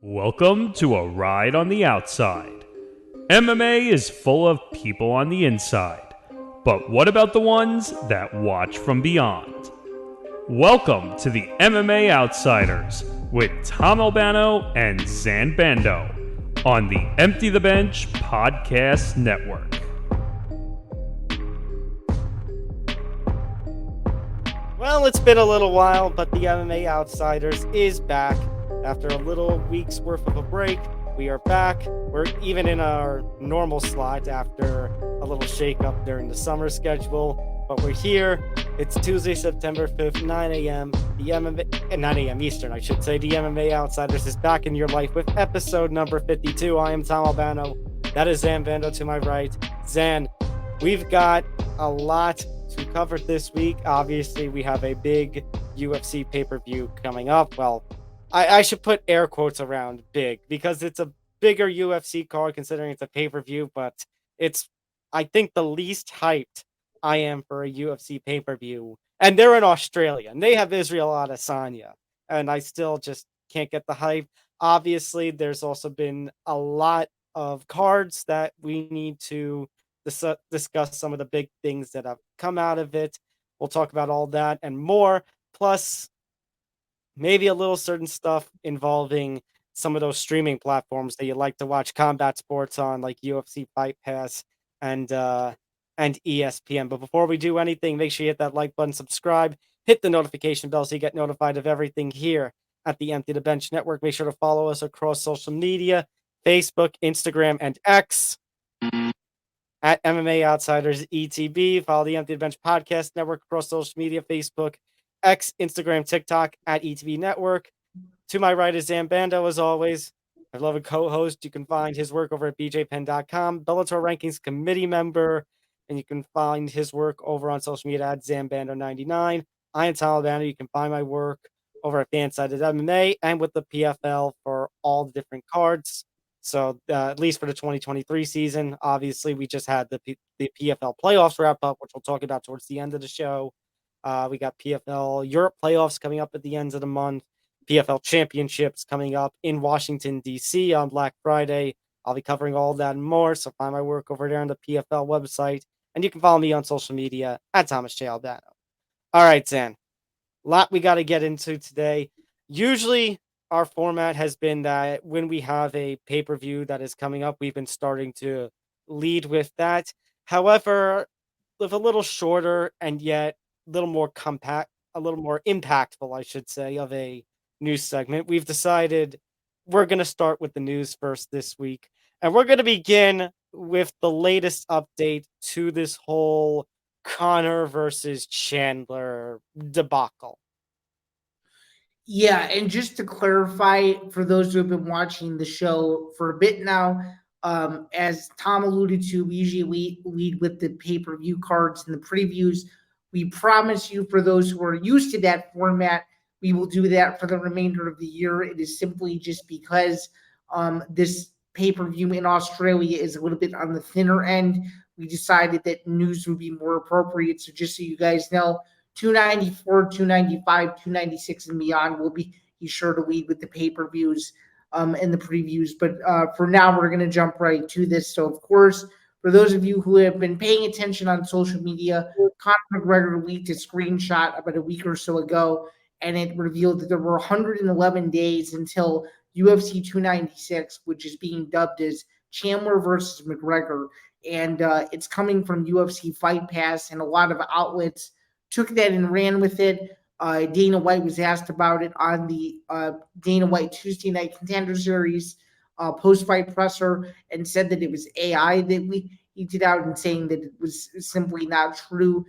Welcome to A Ride on the Outside. MMA is full of people on the inside, but what about the ones that watch from beyond? Welcome to the MMA Outsiders with Tom Albano and Zain Bando on the Empty the Bench Podcast Network. Well, it's been a little while, but the MMA Outsiders is back. After a little week's worth of a break, we are back. We're even in our normal slot after a little shake-up during the summer schedule, but we're here. It's Tuesday, September 5th, 9 a.m. 9 a.m. Eastern, I should say. The MMA Outsiders is back in your life with episode number 52. I am Tom Albano. That is Zain Bando to my right. Zain, we've got a lot to cover this week. Obviously, we have a big UFC pay-per-view coming up. Well, I should put air quotes around big because it's a bigger UFC card considering it's a pay-per-view, but it's, I think, the least hyped I am for a UFC pay-per-view. And they're in Australia, and they have Israel Adesanya, and I still just can't get the hype. Obviously, there's also been a lot of cards that we need to discuss some of the big things that have come out of it. We'll talk about all that and more, plus maybe a little certain stuff involving some of those streaming platforms that you like to watch combat sports on, like UFC Fight Pass and ESPN. But before we do anything, make sure you hit that like button, subscribe, hit the notification bell so you get notified of everything here at the Empty the Bench Network. Make sure to follow us across social media, Facebook, Instagram, and X at MMA Outsiders ETB. Follow the Empty the Bench Podcast Network across social media, Facebook, X, Instagram, TikTok at ETB Network. To my right is Zain Bando, as always. I love a co-host. You can find his work over at bjpen.com, Bellator Rankings Committee member, and you can find his work over on social media at ZanBando99. I am Tom Albano. You can find my work over at Fansided MMA and with the PFL for all the different cards. So at least for the 2023 season, obviously we just had the PFL playoffs wrap up, which we'll talk about towards the end of the show. We got PFL Europe playoffs coming up at the end of the month. PFL championships coming up in Washington, D.C. on Black Friday. I'll be covering all that and more, so find my work over there on the PFL website. And you can follow me on social media at Thomas J. Albano. All right, Zain. A lot we got to get into today. Usually our format has been that when we have a pay-per-view that is coming up, we've been starting to lead with that. However, with a little shorter and yet a little more compact, a little more impactful, I should say, of a news segment, we've decided we're going to start with the news first this week. And we're going to begin with the latest update to this whole Conor versus Chandler debacle. Yeah, and just to clarify, for those who have been watching the show for a bit now, as Tom alluded to, we usually lead with the pay-per-view cards and the previews. We promise you, for those who are used to that format, we will do that for the remainder of the year. It is simply just because this pay-per-view in Australia is a little bit on the thinner end. We decided that news would be more appropriate. So just so you guys know, 294, 295, 296, and beyond will be sure to lead with the pay-per-views and the previews. But for now, we're going to jump right to this. So, of course, for those of you who have been paying attention on social media, Conor McGregor leaked a screenshot about a week or so ago, and it revealed that there were 111 days until UFC 296, which is being dubbed as Chandler versus McGregor. And it's coming from UFC Fight Pass, and a lot of outlets took that and ran with it. Dana White was asked about it on the Dana White Tuesday Night Contender Series post-fight presser and said that it was AI that he did out and saying that it was simply not true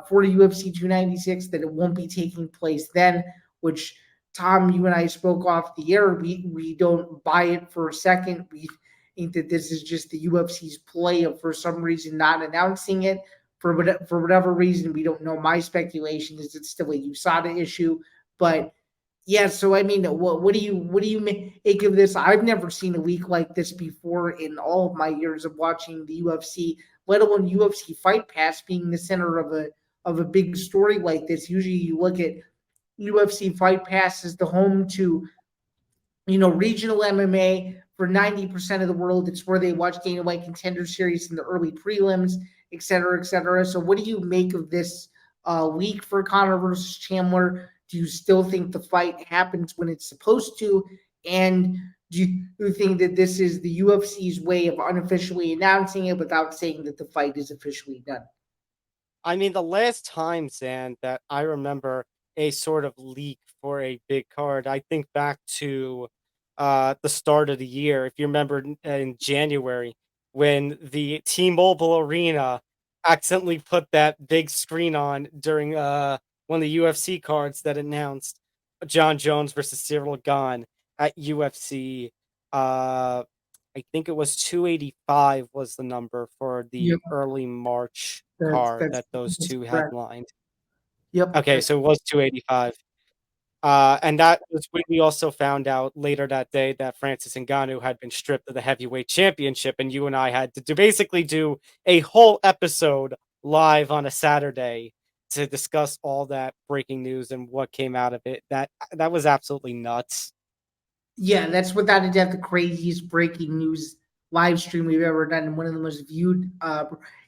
for UFC 296, that it won't be taking place then, which, Tom, you and I spoke off the air. We don't buy it for a second. We think that this is just the UFC's play of, for some reason, not announcing it. For whatever reason, we don't know. My speculation is it's still a USADA issue, but yeah. So I mean, what do you make of this? I've never seen a leak like this before in all of my years of watching the UFC, let alone UFC Fight Pass being the center of a big story like this. Usually, you look at UFC Fight Pass as the home to regional MMA for 90% of the world. It's where they watch Dana White Contender Series in the early prelims, et cetera, et cetera. So what do you make of this week for Conor versus Chandler? Do you still think the fight happens when it's supposed to? And do you think that this is the UFC's way of unofficially announcing it without saying that the fight is officially done? I mean, the last time, Zan, that I remember a sort of leak for a big card, I think back to the start of the year. If you remember in January, when the T-Mobile Arena accidentally put that big screen on during one of the UFC cards that announced John Jones versus Cyril Gane at UFC. I think it was 285 was the number for the Yep, early March that's card that's, that those that's two correct. headlined. Yep, Okay, so it was 285. And that was when we also found out later that day that Francis Ngannou had been stripped of the heavyweight championship, and you and I had to basically do a whole episode live on a Saturday to discuss all that breaking news and what came out of it. That was absolutely nuts. Yeah, that's without a doubt the craziest breaking news live stream we've ever done, and one of the most viewed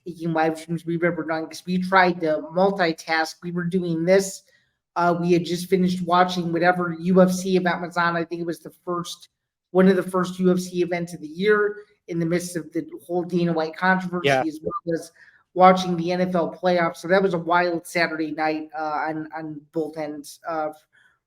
breaking live streams we've ever done because we tried to multitask. We were doing this. We had just finished watching whatever UFC event was on. I think it was one of the first UFC events of the year in the midst of the whole Dana White Yeah. controversy, as well as watching the NFL playoffs. So that was a wild Saturday night on both ends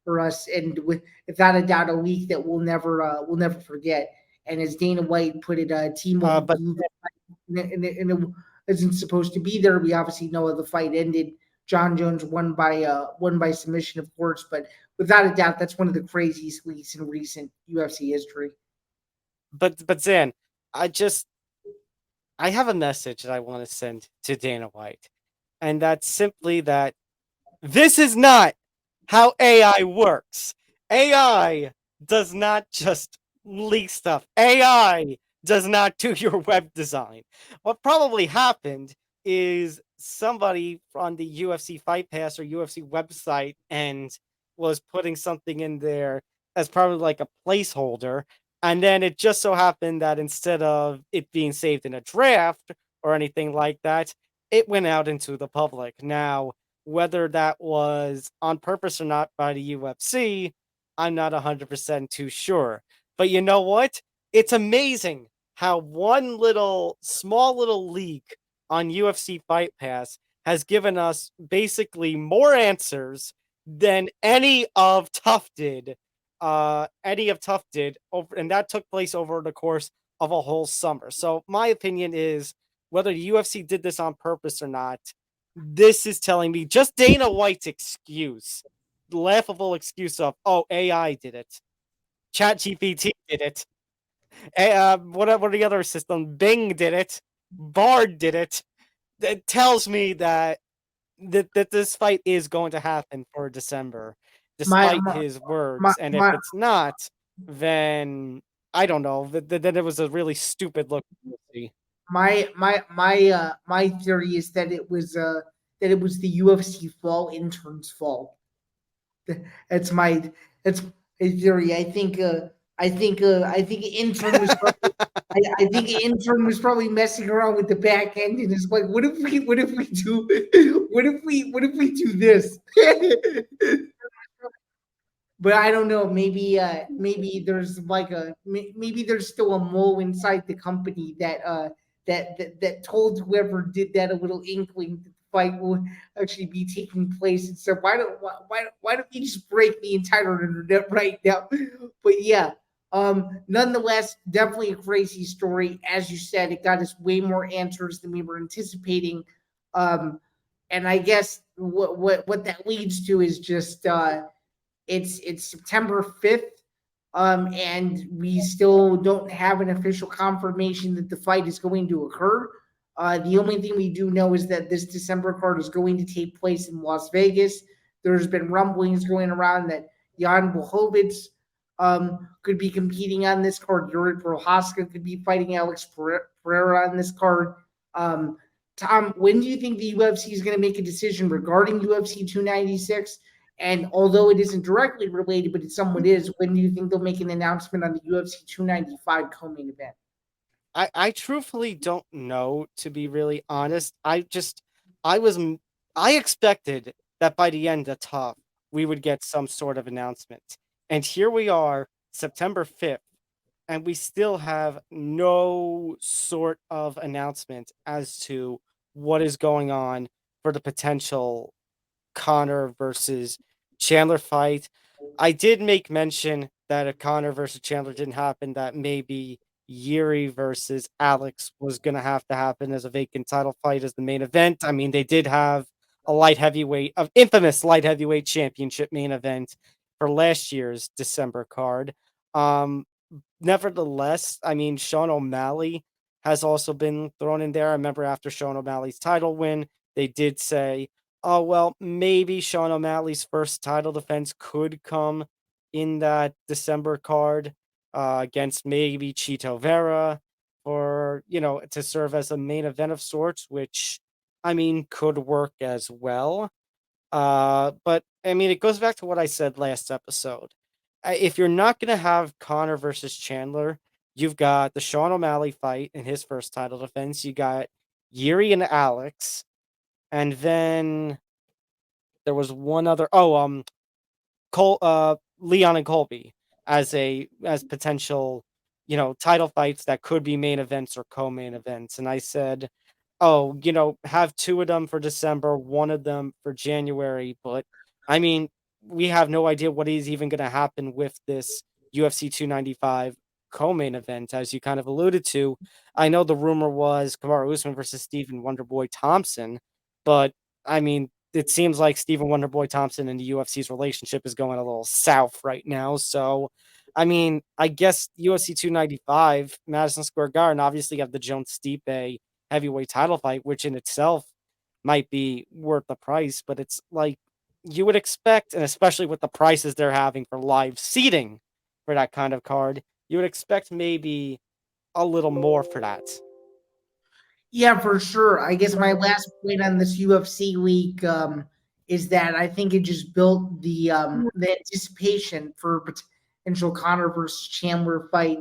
for us, and without a doubt, a week that we'll never forget. And as Dana White put it, T-Mobile But blew the fight, and it isn't supposed to be there. We obviously know how the fight ended. John Jones won by submission, of course, but without a doubt, that's one of the craziest weeks in recent UFC history. but Zan, I have a message that I want to send to Dana White, and that's simply that this is not how AI works. AI does not just leak stuff. AI does not do your web design. What probably happened is somebody on the UFC Fight Pass or UFC website and was putting something in there as probably like a placeholder. And then it just so happened that instead of it being saved in a draft or anything like that, it went out into the public. Now, whether that was on purpose or not by the UFC, I'm not 100% too sure. But you know what? It's amazing how one small little leak on UFC Fight Pass has given us basically more answers than any of Tough did. Over, and that took place over the course of a whole summer. So my opinion is whether the UFC did this on purpose or not, this is telling me just Dana White's excuse, the laughable excuse of, oh, AI did it. ChatGPT did it. What are the other systems? Bing did it. Bard did it. It tells me that this fight is going to happen for December, My despite his my words. And if my it's not, then I don't know. Then it was a really stupid look. my theory is that it was the UFC fall intern's fault. That's my that's my theory. I think intern was I think intern was probably messing around with the back end and is like, what if we do what if we do this? But I don't know. Maybe there's maybe there's still a mole inside the company that told whoever did that a little inkling that the fight will actually be taking place. And so why don't we just break the entire internet right now? But yeah, nonetheless, definitely a crazy story. As you said, it got us way more answers than we were anticipating. And I guess what that leads to is just it's September 5th, and we still don't have an official confirmation that the fight is going to occur. The only thing we do know is that this December card is going to take place in Las Vegas. There's been rumblings going around that Jan Blachowicz could be competing on this card. Yuri Prohaska could be fighting Alex Pereira on this card. Tom, when do you think the UFC is going to make a decision regarding UFC 296? And although it isn't directly related, but it somewhat is, when do you think they'll make an announcement on the UFC 295 co-main event? I truthfully don't know, to be really honest. I was I expected that by the end of tough we would get some sort of announcement. And here we are, September 5th, and we still have no sort of announcement as to what is going on for the potential Conor versus Chandler fight. I did make mention that if Conor versus Chandler didn't happen, that maybe Yuri versus Alex was going to have to happen as a vacant title fight as the main event. I mean, they did have a light heavyweight, of infamous light heavyweight championship main event for last year's December card. Um, Nevertheless, I mean, Sean O'Malley has also been thrown in there. I remember after Sean O'Malley's title win, they did say, oh, well, maybe Sean O'Malley's first title defense could come in that December card against maybe Chito Vera or, to serve as a main event of sorts, which, I mean, could work as well. But I mean, it goes back to what I said last episode. If you're not going to have Conor versus Chandler, you've got the Sean O'Malley fight in his first title defense. You got Yuri and Alex, and then there was one other. Leon and Colby as potential, title fights that could be main events or co-main events. And I said, oh, have two of them for December, one of them for January. But I mean, we have no idea what is even going to happen with this UFC 295 co-main event, as you kind of alluded to. I know the rumor was Kamaru Usman versus Stephen Wonderboy Thompson, but I mean, it seems like Stephen Wonderboy Thompson and the UFC's relationship is going a little south right now. So, I mean, I guess UFC 295, Madison Square Garden, obviously have the Jones Stipe heavyweight title fight, which in itself might be worth the price, but it's like you would expect, and especially with the prices they're having for live seating for that kind of card, you would expect maybe a little more for that. Yeah, for sure. I guess my last point on this UFC week is that I think it just built the anticipation for potential Conor versus Chandler fight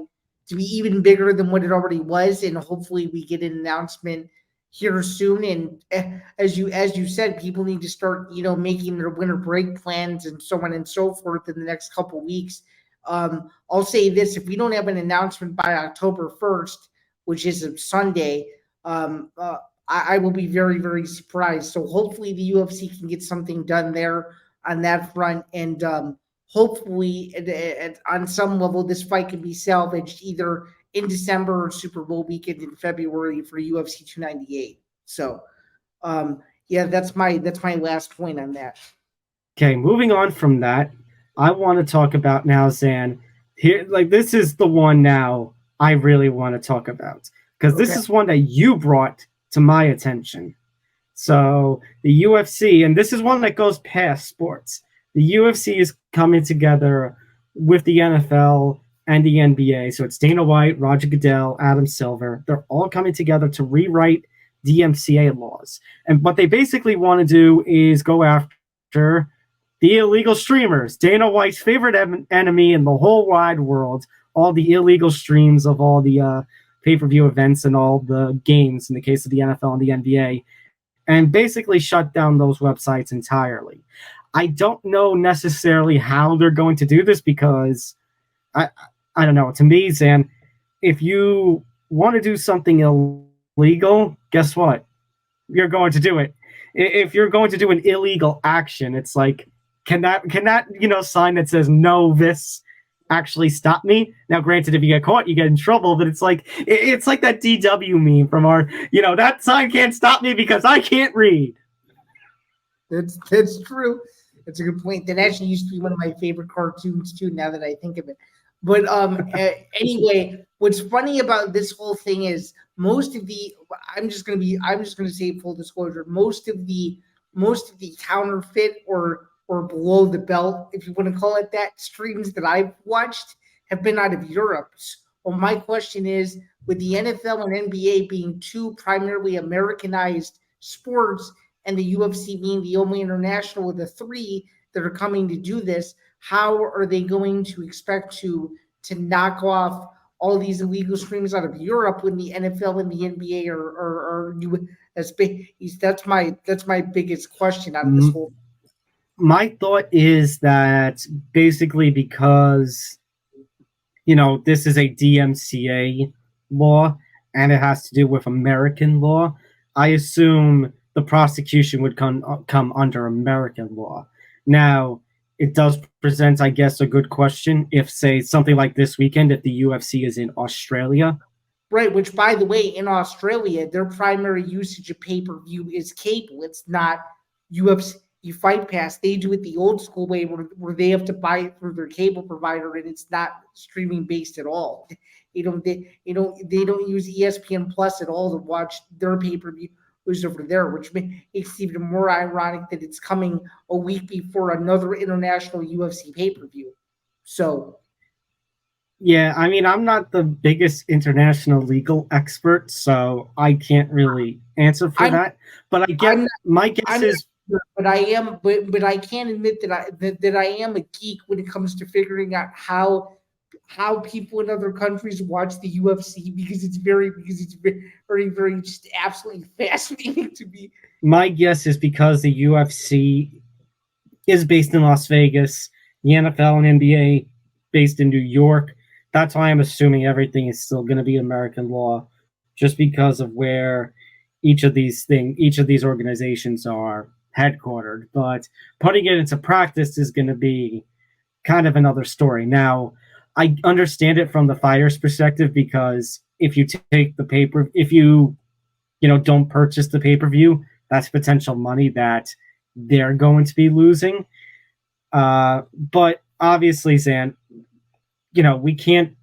to be even bigger than what it already was, and hopefully we get an announcement here soon. And as you said, people need to start making their winter break plans and so on and so forth in the next couple of weeks. I'll say this: if we don't have an announcement by October 1st, which is a Sunday, I will be very, very surprised. So hopefully the UFC can get something done there on that front, and hopefully on some level this fight can be salvaged either in December or Super Bowl weekend in February for UFC 298. So yeah, that's my last point on that. Okay, moving on from that, I want to talk about now, Zain. Here, like this is the one now I really want to talk about. Because this is one that you brought to my attention. So the UFC, and this is one that goes past sports. The UFC is coming together with the NFL and the NBA. So it's Dana White, Roger Goodell, Adam Silver. They're all coming together to rewrite DMCA laws. And what they basically want to do is go after the illegal streamers, Dana White's favorite enemy in the whole wide world, all the illegal streams of all the pay-per-view events and all the games in the case of the NFL and the NBA, and basically shut down those websites entirely. I don't know necessarily how they're going to do this because I don't know. To me, Zain, if you want to do something illegal, guess what? You're going to do it. If you're going to do an illegal action, it's like, can that sign that says no, this actually stop me? Now granted, if you get caught you get in trouble, but it's like that DW meme from our that sign can't stop me because I can't read. That's true. That's a good point. That actually used to be one of my favorite cartoons too, now that I think of it. But anyway, what's funny about this whole thing is most of the I'm just gonna say full disclosure, most of the counterfeit or below the belt, if you want to call it that, streams that I've watched have been out of Europe. Well, my question is, with the NFL and NBA being two primarily Americanized sports and the UFC being the only international with the three, that are coming to do this, how are they going to expect to knock off all these illegal streams out of Europe when the NFL and the NBA are that's my biggest question out of this whole. My thought is that basically because this is a DMCA law and it has to do with American law, I assume the prosecution would come under American law. Now, it does present, I guess, a good question if, say, something like this weekend, if the UFC is in Australia. Right, which, by the way, in Australia, their primary usage of pay-per-view is cable. It's not UFC Fight Pass. They do it the old school way where they have to buy it through their cable provider, and it's not streaming based at all. They don't use ESPN Plus at all to watch their pay-per-view over there, which makes it even more ironic that it's coming a week before another international UFC pay-per-view. So, yeah, I mean, I'm not the biggest international legal expert, so I can't really answer for that. But my guess is. But I am, but I can admit that I am a geek when it comes to figuring out how people in other countries watch the UFC because it's very very just absolutely fascinating to me. My guess is because the UFC is based in Las Vegas, the NFL and NBA based in New York. That's why I'm assuming everything is still going to be American law, just because of where each of these organizations are headquartered. But putting it into practice is going to be kind of another story. Now, I understand it from the fighter's perspective, because if you take the if you don't purchase the pay-per-view, that's potential money that they're going to be losing. But obviously, Zain, we can't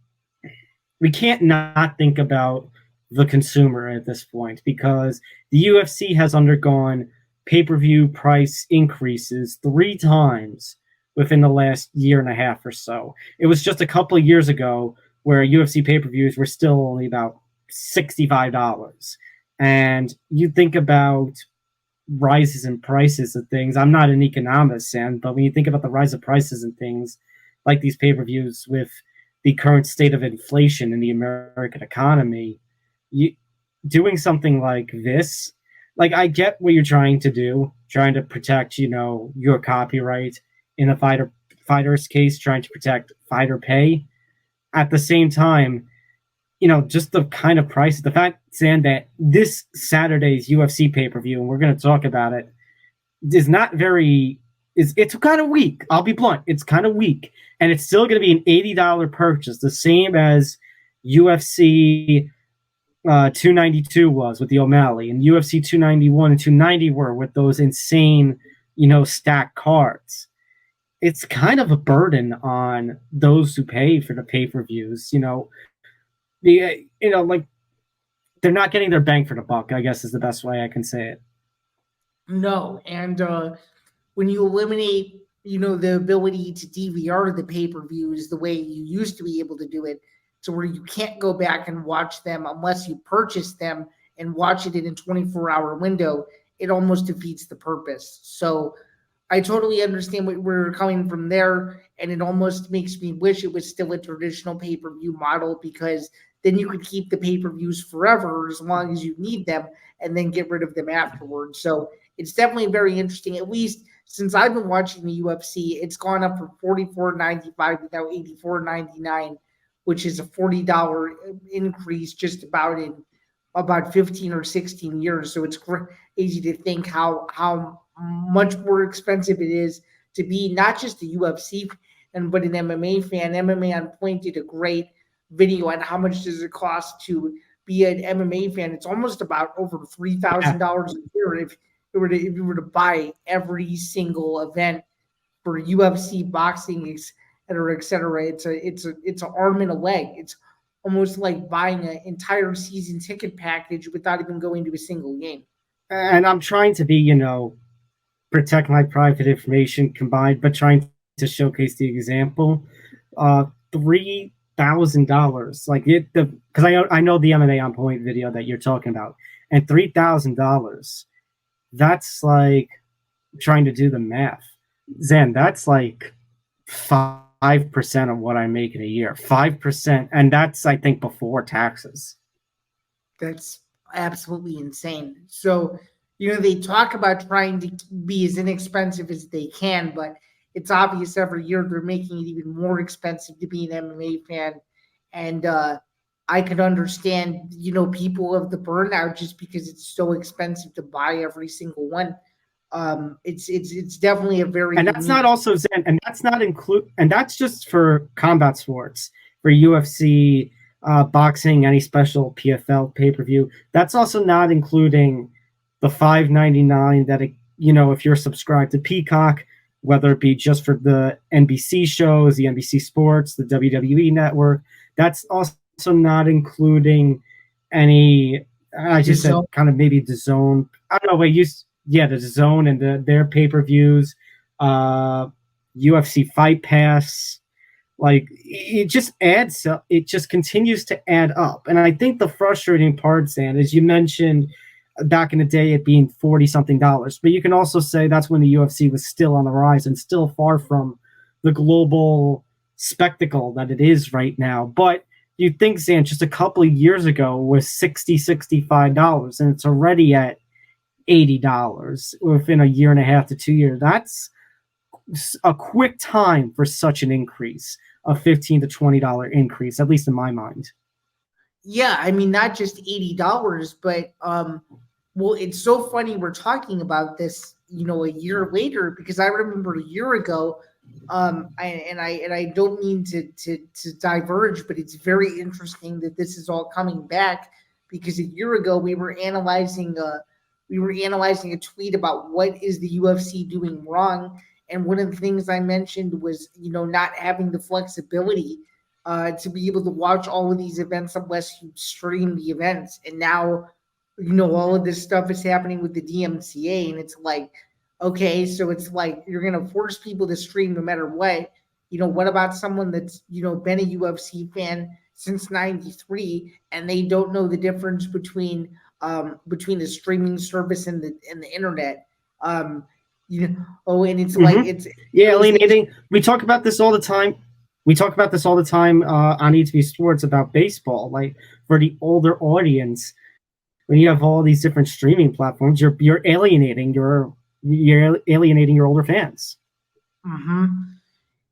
not think about the consumer at this point, because the UFC has undergone pay-per-view price increases 3 times within the last year and a half or so. It was just a couple of years ago where UFC pay-per-views were still only about $65. And you think about rises in prices of things. I'm not an economist, Sam, but when you think about the rise of prices and things like these pay-per-views with the current state of inflation in the American economy, doing something like this, like, I get what you're trying to do, trying to protect, your copyright in a fighter's case, trying to protect fighter pay. At the same time, just the kind of price, the fact, Sam, that this Saturday's UFC pay-per-view, and we're going to talk about it, is not very, it's kind of weak. I'll be blunt. It's kind of weak. And it's still going to be an $80 purchase, the same as UFC 292 was with the O'Malley, and UFC 291 and 290 were with those insane, stacked cards. It's kind of a burden on those who pay for the pay-per-views. Like, they're not getting their bang for the buck, I guess is the best way I can say it. No, and when you eliminate, the ability to DVR the pay-per-views the way you used to be able to do it, to where you can't go back and watch them unless you purchase them and watch it in a 24-hour window, it almost defeats the purpose. So I totally understand where we're coming from there, and it almost makes me wish it was still a traditional pay-per-view model, because then you could keep the pay-per-views forever as long as you need them and then get rid of them afterwards. So it's definitely very interesting. At least since I've been watching the UFC, it's gone up from $44.95 to now $84.99, which is a $40 increase just about 15 or 16 years. So it's crazy to think how much more expensive it is to be not just a UFC but an MMA fan. MMA on Point did a great video on how much does it cost to be an MMA fan. It's almost about over $3,000 a year if you were to buy every single event for UFC, boxing, et cetera. It's an arm and a leg. It's almost like buying an entire season ticket package without even going to a single game. And I'm trying to be, protect my private information combined, but trying to showcase the example. $3,000, like because I know the MMA on Point video that you're talking about, and $3,000. That's like trying to do the math. Zan, that's like 5% of what I make in a year. 5%, and that's, I think, before taxes. That's absolutely insane. So, they talk about trying to be as inexpensive as they can, but it's obvious every year they're making it even more expensive to be an MMA fan. And I could understand, people of the burnout just because it's so expensive to buy every single one. It's definitely a very And that's not also Zen, and that's not include, and that's just for combat sports, for UFC, boxing, any special PFL pay-per-view. That's also not including the $5.99 that if you're subscribed to Peacock, whether it be just for the NBC shows, the NBC Sports, the WWE Network. That's also not including any. I just said kind of maybe the Zone. I don't know. Wait, the Zone and their pay-per-views, UFC Fight Pass, like it just adds up. It just continues to add up. And I think the frustrating part, Sam, is you mentioned back in the day it being $40-something, but you can also say that's when the UFC was still on the rise and still far from the global spectacle that it is right now. But you'd think, Sam, just a couple of years ago was $65, and it's already at $80 within a year and a half to 2 years. That's a quick time for such an increase, a $15 to $20 increase, at least in my mind. Yeah, I mean, not just $80, but well, it's so funny we're talking about this, a year later, because I remember a year ago, I don't mean to diverge, but it's very interesting that this is all coming back, because a year ago we were analyzing a tweet about what is the UFC doing wrong, and one of the things I mentioned was not having the flexibility to be able to watch all of these events unless you stream the events. And now, all of this stuff is happening with the DMCA, and it's like, okay, so it's like you're going to force people to stream no matter what. What about someone that's, been a UFC fan since '93 and they don't know the difference between the streaming service and the internet? And it's like, it's alienating. We talk about this all the time. On ETV Sports about baseball. Like, for the older audience, when you have all these different streaming platforms, you're alienating your older fans. Mm-hmm.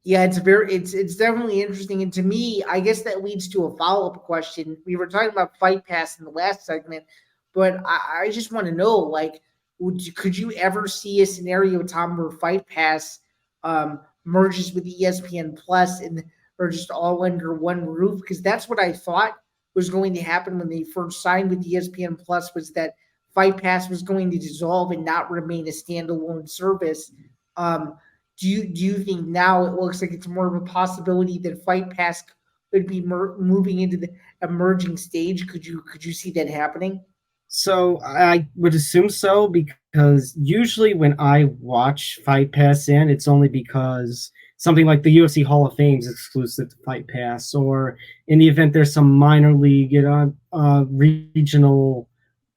Yeah, it's definitely interesting. And to me, I guess that leads to a follow-up question. We were talking about Fight Pass in the last segment, but I just want to know, like, could you ever see a scenario, Tom, where Fight Pass merges with ESPN Plus or just all under one roof? Because that's what I thought was going to happen when they first signed with ESPN Plus, was that Fight Pass was going to dissolve and not remain a standalone service. Do you think now it looks like it's more of a possibility that Fight Pass could be moving into the emerging stage? Could you see that happening? So I would assume so, because usually when I watch Fight Pass it's only because something like the UFC Hall of Fame is exclusive to Fight Pass, or in the event there's some minor league, regional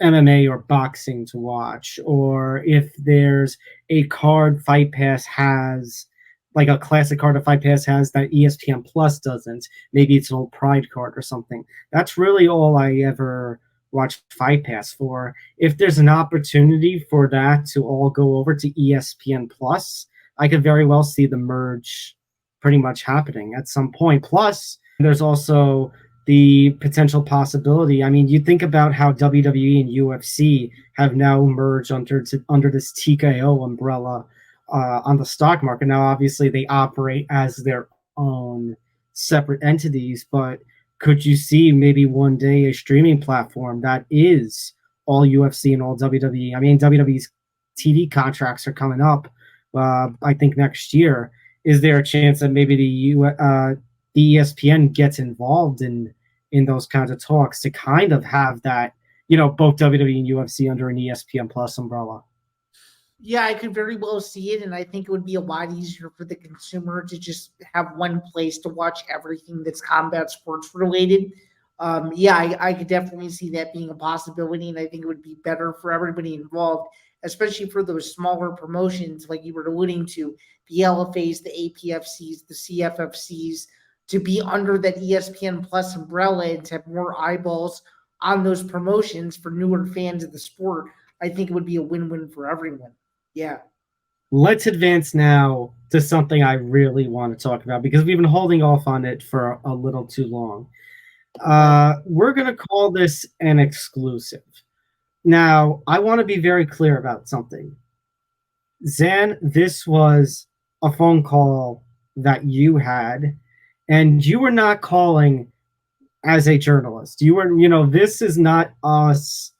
MMA or boxing to watch, or if there's a card Fight Pass has, like a classic card that Fight Pass has that ESPN Plus doesn't. Maybe it's an old Pride card or something. That's really all I ever watch Fight Pass for. If there's an opportunity for that to all go over to ESPN Plus, I could very well see the merge pretty much happening at some point. Plus, there's also the potential possibility. I mean, you think about how WWE and UFC have now merged under this TKO umbrella on the stock market. Now, obviously, they operate as their own separate entities, but could you see maybe one day a streaming platform that is all UFC and all WWE? I mean, WWE's TV contracts are coming up, I think, next year. Is there a chance that maybe the ESPN gets involved in those kinds of talks to kind of have that, both WWE and UFC under an ESPN Plus umbrella? Yeah, I could very well see it, and I think it would be a lot easier for the consumer to just have one place to watch everything that's combat sports related. I could definitely see that being a possibility, and I think it would be better for everybody involved. especially for those smaller promotions like you were alluding to, the LFAs, the APFCs, the CFFCs, to be under that ESPN Plus umbrella and to have more eyeballs on those promotions for newer fans of the sport. I think it would be a win-win for everyone. Yeah. Let's advance now to something I really want to talk about because we've been holding off on it for a little too long. We're going to call this an exclusive. Now, I want to be very clear about something. Zain, this was a phone call that you had, and you were not calling as a journalist. You were, this is not us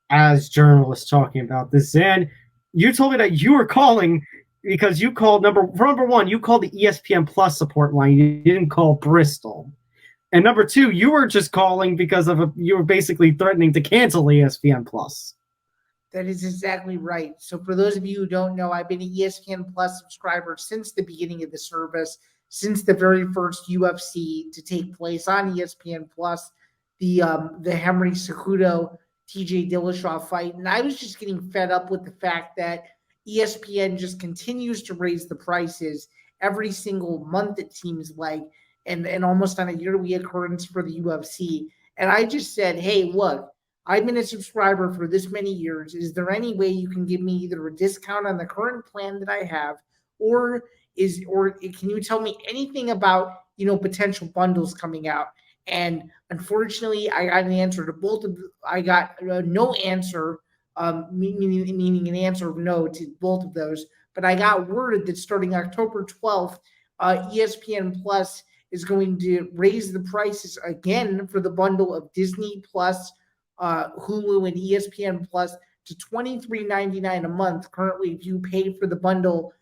as journalists talking about this. Zain, you told me that you were calling because you called number one, you called the ESPN Plus support line. You didn't call Bristol. And number two, you were just calling because you were basically threatening to cancel ESPN Plus. That is exactly right. So for those of you who don't know, I've been an ESPN Plus subscriber since the beginning of the service, since the very first UFC to take place on ESPN Plus, the Henry Cejudo TJ Dillashaw fight. And I was just getting fed up with the fact that ESPN just continues to raise the prices every single month, it seems like, and almost on a yearly occurrence for the UFC. And I just said, hey, look, I've been a subscriber for this many years. Is there any way you can give me either a discount on the current plan that I have, or can you tell me anything about, potential bundles coming out? And unfortunately, I got an answer to both of them. I got no answer, meaning an answer of no to both of those. But I got word that starting October 12th, ESPN Plus is going to raise the prices again for the bundle of Disney Plus, Hulu, and ESPN Plus to $23.99 a month. Currently, if you pay for the bundle,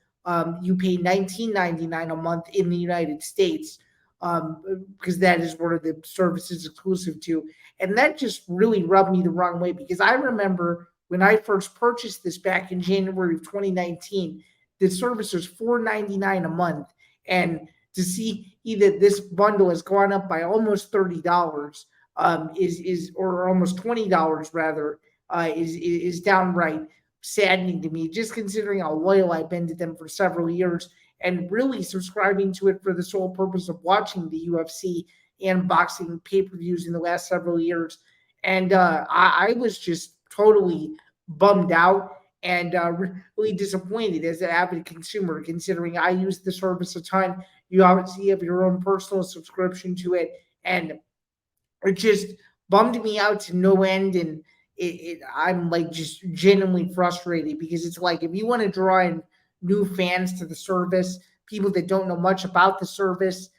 you pay $19.99 a month in the United States, because that is where the service is exclusive to. And that just really rubbed me the wrong way, because I remember when I first purchased this back in January of 2019, the service was $4.99 a month. And to see either this bundle has gone up by almost $30, or almost $20 rather, is downright saddening to me, just considering how loyal I've been to them for several years and really subscribing to it for the sole purpose of watching the UFC and boxing pay-per-views in the last several years. And I was just totally bummed out and really disappointed as an avid consumer, considering I use the service a ton. You obviously have your own personal subscription to it, and it just bummed me out to no end. And I'm like just genuinely frustrated, because it's like, if you want to draw in new fans to the service, people that don't know much about the service,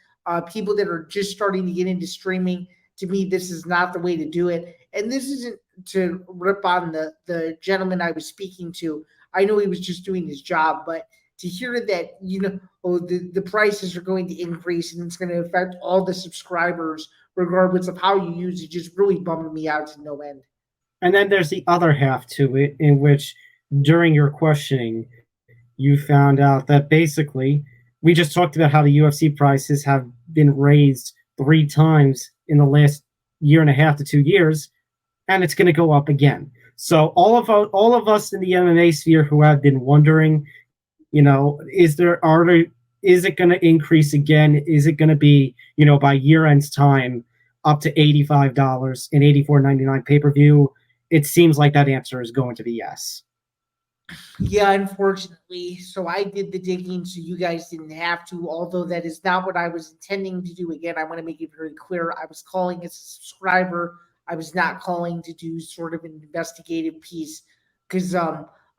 people that are just starting to get into streaming, to me, this is not the way to do it. And this isn't to rip on the gentleman I was speaking to. I know he was just doing his job, but to hear that, the prices are going to increase and it's going to affect all the subscribers, regardless of how you use it, just really bummed me out to no end. And then there's the other half to it, in which during your questioning, you found out that basically we just talked about how the UFC prices have been raised 3 times in the last year and a half to 2 years, and it's going to go up again. So all of us in the MMA sphere who have been wondering, is it going to increase again? Is it going to be, by year end's time, up to $85 and $84.99 pay-per-view? It seems like that answer is going to be yes. Yeah, unfortunately. So I did the digging, so you guys didn't have to, although that is not what I was intending to do. Again, I want to make it very clear. I was calling as a subscriber. I was not calling to do sort of an investigative piece, because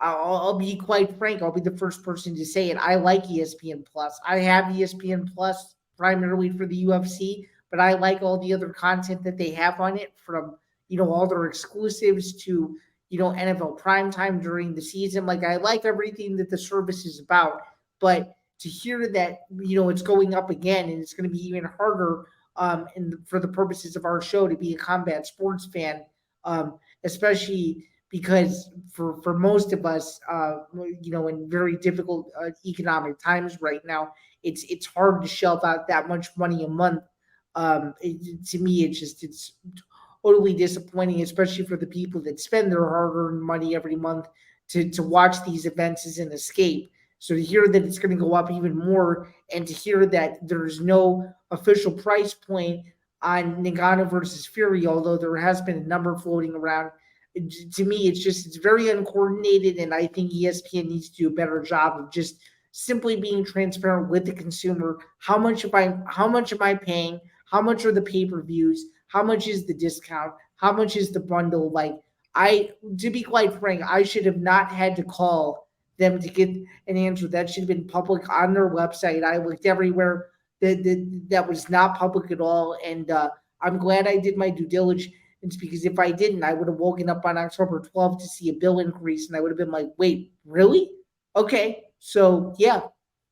I'll be quite frank. I'll be the first person to say it. I like ESPN Plus. I have ESPN Plus primarily for the UFC, but I like all the other content that they have on it, from all their exclusives to NFL primetime during the season. Like, I like everything that the service is about, but to hear that, it's going up again and it's going to be even harder for the purposes of our show to be a combat sports fan, especially because for most of us, in very difficult economic times right now, it's hard to shell out that much money a month. To me, it's totally disappointing, especially for the people that spend their hard-earned money every month to watch these events is an escape. So to hear that it's going to go up even more, and to hear that there's no official price point on Ngannou versus Fury, although there has been a number floating around, to me, it's very uncoordinated, and I think ESPN needs to do a better job of just simply being transparent with the consumer. How much am I paying? How much are the pay-per-views? How much is the discount? How much is the bundle? To be quite frank, I should have not had to call them to get an answer. That should have been public on their website. I looked everywhere. That was not public at all, and I'm glad I did my due diligence, because if I didn't, I would have woken up on October 12th to see a bill increase, and I would have been like, wait, really? Okay. So yeah.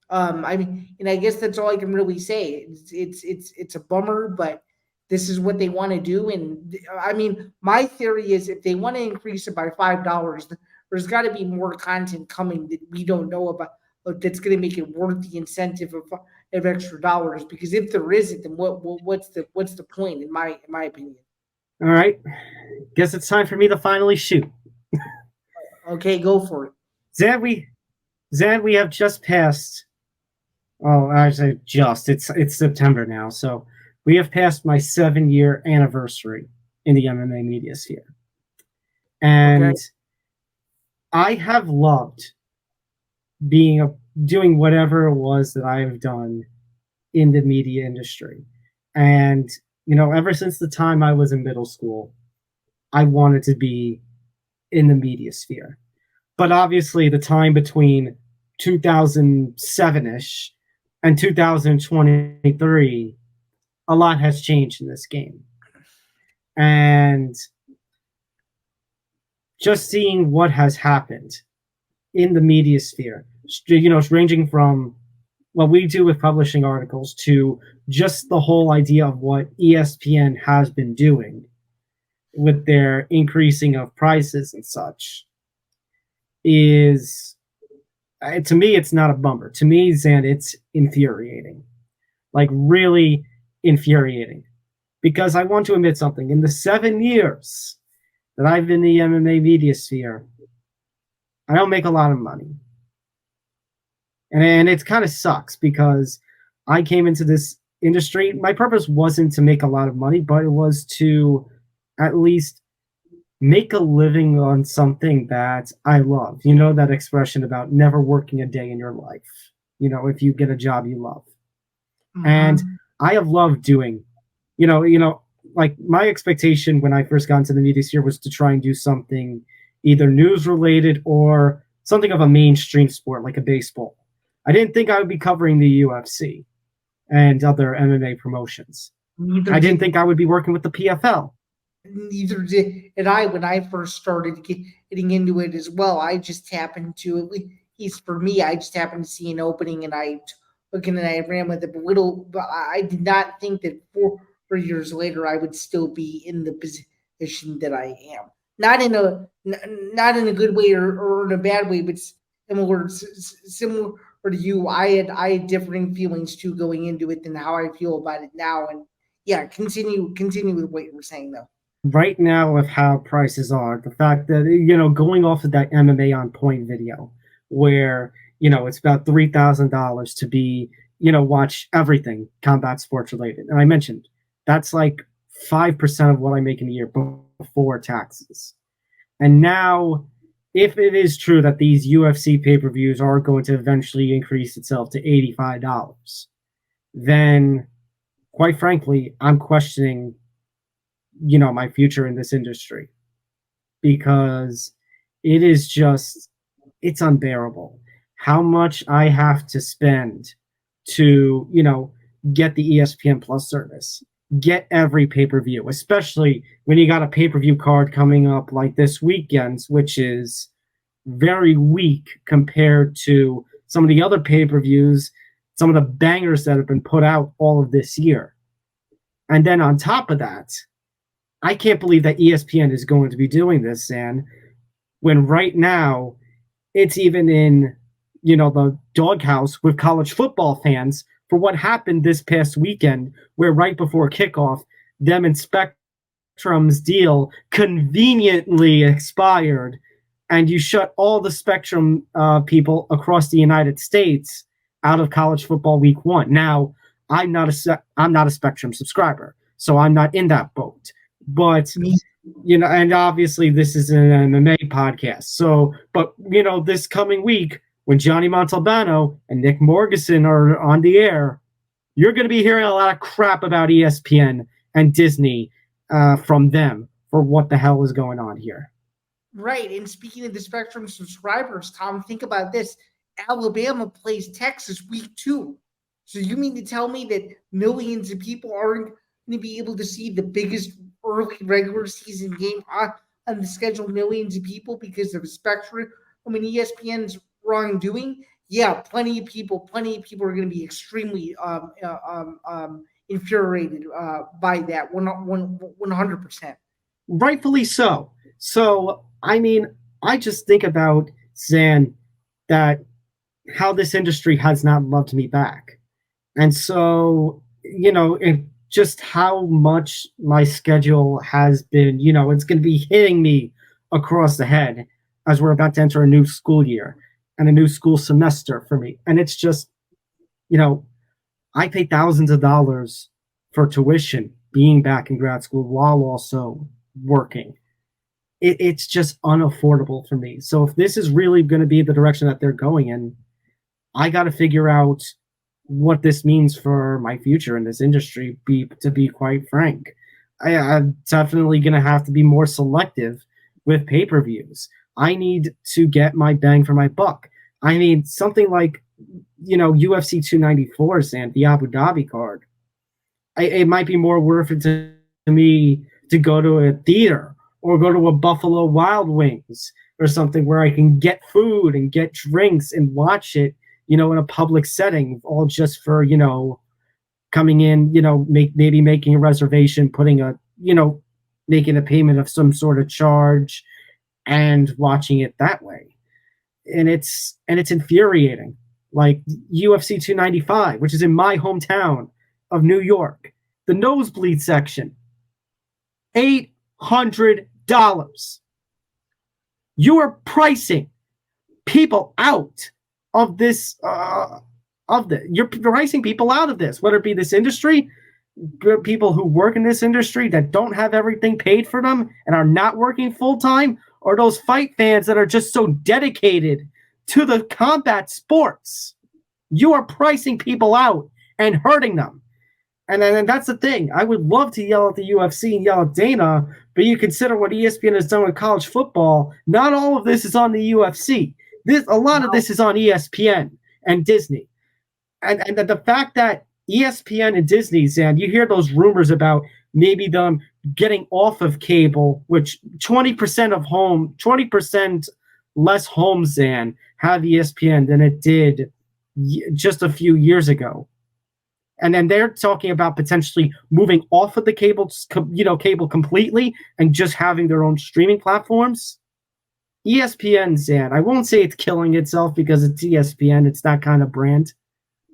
I mean, and I guess that's all I can really say. It's a bummer, but this is what they want to do. And I mean, my theory is if they want to increase it by $5, there's got to be more content coming that we don't know about, that's going to make it worth the incentive of extra dollars. Because if there isn't, then what's the point, in my opinion? All right, guess it's time for me to finally shoot. Okay, go for it. Zan, we have just passed. Oh, actually, it's September now, so we have passed my 7-year anniversary in the MMA media sphere, and I have loved doing whatever it was that I have done in the media industry, and ever since the time I was in middle school, I wanted to be in the media sphere. But obviously, the time between 2007-ish and 2023, a lot has changed in this game. And just seeing what has happened in the media sphere, ranging from what we do with publishing articles to just the whole idea of what ESPN has been doing with their increasing of prices and such, is, to me, it's not a bummer. To me, Zan, it's infuriating. Like, really infuriating. Because I want to admit something. In the 7 years that I've been in the MMA media sphere, I don't make a lot of money. And it kind of sucks, because I came into this industry. My purpose wasn't to make a lot of money, but it was to at least make a living on something that I love. You know that expression about never working a day in your life. If you get a job you love. Mm-hmm. And I have loved doing, like, my expectation when I first got into the media sphere was to try and do something either news related or something of a mainstream sport, like a baseball. I didn't think I would be covering the UFC and other MMA promotions. I didn't think I would be working with the PFL. Neither did I when I first started getting into it as well. I just happened to, at least for me, I just happened to see an opening, and I took it and I ran with it. But I did not think that 4 years later I would still be in the position that I am. Not in a good way or in a bad way, but similar to you. I had differing feelings too going into it than how I feel about it now. And yeah, continue with what you were saying though. Right now, with how prices are, the fact that, going off of that MMA on Point video, where, it's about $3,000 to be, watch everything combat sports related. And I mentioned that's like 5% of what I make in a year before taxes. And now, if it is true that these UFC pay-per-views are going to eventually increase itself to $85, then, quite frankly, I'm questioning my future in this industry, because it's unbearable how much I have to spend to, get the ESPN Plus service, get every pay-per-view, especially when you got a pay-per-view card coming up like this weekend's, which is very weak compared to some of the other pay-per-views, some of the bangers that have been put out all of this year. And then on top of that, I can't believe that ESPN is going to be doing this, Zan, when right now it's even in, the doghouse with college football fans for what happened this past weekend, where right before kickoff, them and Spectrum's deal conveniently expired and you shut all the Spectrum people across the United States out of college football week 1. Now, I'm not a Spectrum subscriber, so I'm not in that boat. But and obviously this is an MMA podcast. So, but this coming week when Johnny Montalbano and Nick Morgeson are on the air, you're going to be hearing a lot of crap about ESPN and Disney from them for what the hell is going on here. Right. And speaking of the Spectrum subscribers, Tom, think about this. Alabama plays Texas week 2. So you mean to tell me that millions of people aren't going to be able to see the biggest early regular season game on the schedule? Millions of people because of Spectrum. ESPN's wrongdoing. Yeah, plenty of people are going to be extremely infuriated by that. 100%. Rightfully so. So, I just think about, Zain, that how this industry has not loved me back. And so, just how much my schedule has been, it's going to be hitting me across the head as we're about to enter a new school year and a new school semester for me. And it's just, I pay thousands of dollars for tuition being back in grad school while also working. It's just unaffordable for me. So if this is really going to be the direction that they're going in, I got to figure out what this means for my future in this industry, to be quite frank. I'm definitely going to have to be more selective with pay-per-views. I need to get my bang for my buck. Something like, UFC 294, and the Abu Dhabi card. It might be more worth it to me to go to a theater or go to a Buffalo Wild Wings or something where I can get food and get drinks and watch it, in a public setting, all just for, coming in, maybe making a reservation, making a payment of some sort of charge and watching it that way. And it's infuriating. Like UFC 295, which is in my hometown of New York, the nosebleed section, $800. You are pricing people out of this. You're pricing people out of this, whether it be this industry, people who work in this industry that don't have everything paid for them and are not working full time, or those fight fans that are just so dedicated to the combat sports. You are pricing people out and hurting them. And that's the thing. I would love to yell at the UFC and yell at Dana, but you consider what ESPN has done with college football. Not all of this is on the UFC. A lot of this is on ESPN and Disney. And the fact that ESPN and Disney, Zan, you hear those rumors about maybe them getting off of cable, which 20% less homes, Zan, have ESPN than it did just a few years ago. And then they're talking about potentially moving off of the cable completely and just having their own streaming platforms. ESPN, Zan, I won't say it's killing itself because it's ESPN. It's that kind of brand.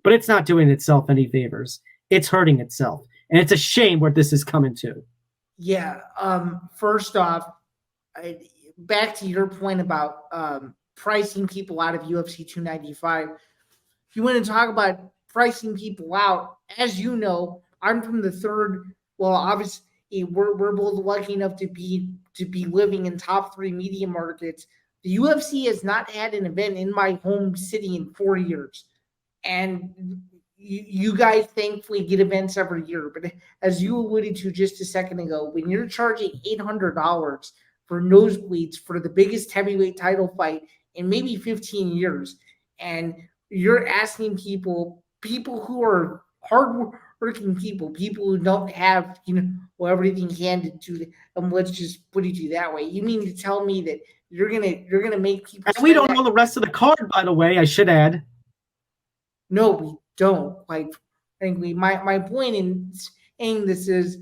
But it's not doing itself any favors. It's hurting itself. And it's a shame where this is coming to. Yeah. First off, back to your point about pricing people out of UFC 295. If you want to talk about pricing people out, as you know, I'm from the third. Well, obviously, we're both lucky enough to be living in top 3 media markets. The UFC has not had an event in my home city in 4 years, and you guys thankfully get events every year. But as you alluded to just a second ago, when you're charging $800 for nosebleeds for the biggest heavyweight title fight in maybe 15 years, and you're asking people who are hardworking people who don't have, everything handed to them, let's just put it to you that way. You mean to tell me that you're gonna make people? And we don't know the rest of the card, by the way, I should add. No, we don't. Quite frankly, my point in saying this is,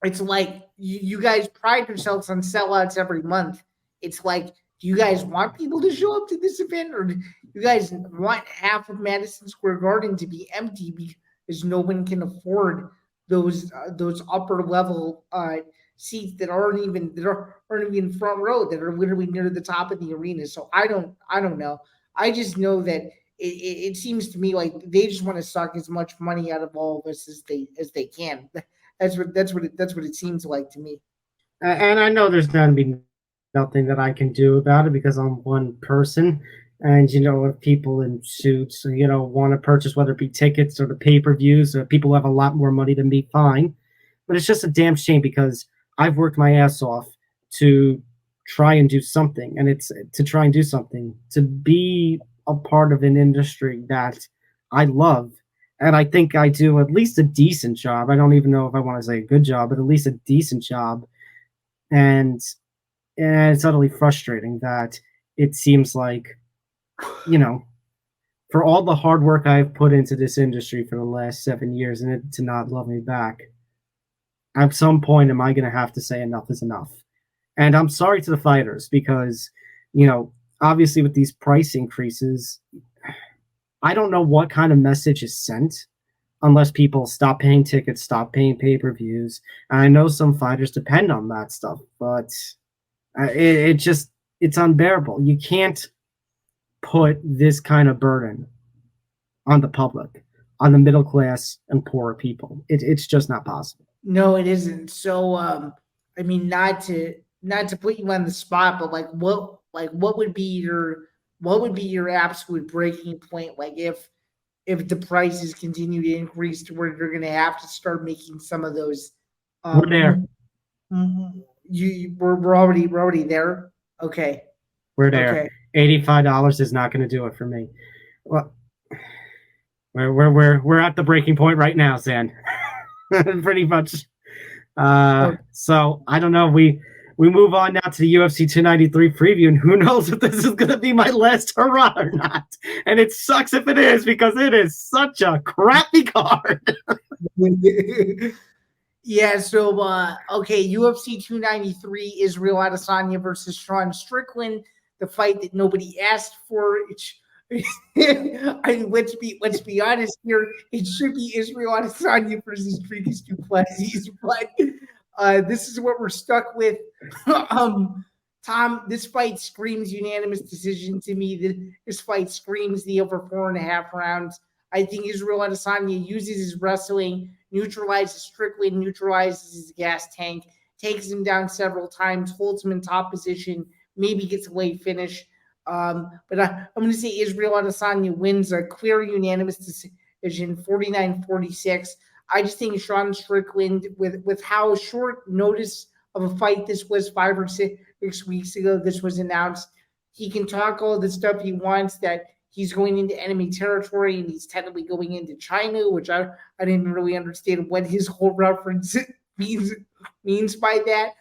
it's like you guys pride yourselves on sellouts every month. It's like, do you guys want people to show up to this event, or do you guys want half of Madison Square Garden to be empty because no one can afford those upper level seats that aren't even front row, that are literally near the top of the arena. So I don't know. I just know that it seems to me like they just want to suck as much money out of all of us as they can. That's what it seems like to me. And I know there's going to be nothing that I can do about it because I'm one person. And, if people in suits, want to purchase, whether it be tickets or the pay-per-views, or people who have a lot more money than me, fine. But it's just a damn shame because I've worked my ass off to try and do something. And it's to try and do something, to be a part of an industry that I love. And I think I do at least a decent job. I don't even know if I want to say a good job, but at least a decent job. And it's utterly frustrating that it seems like, for all the hard work I've put into this industry for the last 7 years and it to not love me back, at some point am I going to have to say enough is enough. And I'm sorry to the fighters because, obviously with these price increases, I don't know what kind of message is sent unless people stop paying tickets, stop paying pay-per-views. And I know some fighters depend on that stuff, but it's unbearable. You can't put this kind of burden on the public, on the middle class and poorer people. It's just not possible. No, it isn't. So, I mean, not to put you on the spot, but what would be your absolute breaking point? Like if the prices continue to increase to where you're going to have to start making some of those. We're there. We're already there. Okay. We're there. Okay. $85 is not going to do it for me. Well, we're at the breaking point right now, Zain. Pretty much. So I don't know. We move on now to the UFC 293 preview, and who knows if this is going to be my last hurrah or not. And it sucks if it is because it is such a crappy card. Yeah, so okay, UFC 293 Israel Adesanya versus Sean Strickland, the fight that nobody asked for. Let's be honest here. It should be Israel Adesanya versus Dricus du Plessis, but this is what we're stuck with. Tom, this fight screams unanimous decision to me. This fight screams the over 4.5 rounds. I think Israel Adesanya uses his wrestling, neutralizes Strickland, neutralizes his gas tank, takes him down several times, holds him in top position, maybe gets a late finish. But I'm going to say Israel Adesanya wins a clear unanimous decision, 49-46. I just think Sean Strickland, with how short notice of a fight this was 5 or 6 weeks ago, this was announced, he can talk all the stuff he wants, that he's going into enemy territory and he's technically going into China, which I didn't really understand what his whole reference means by that.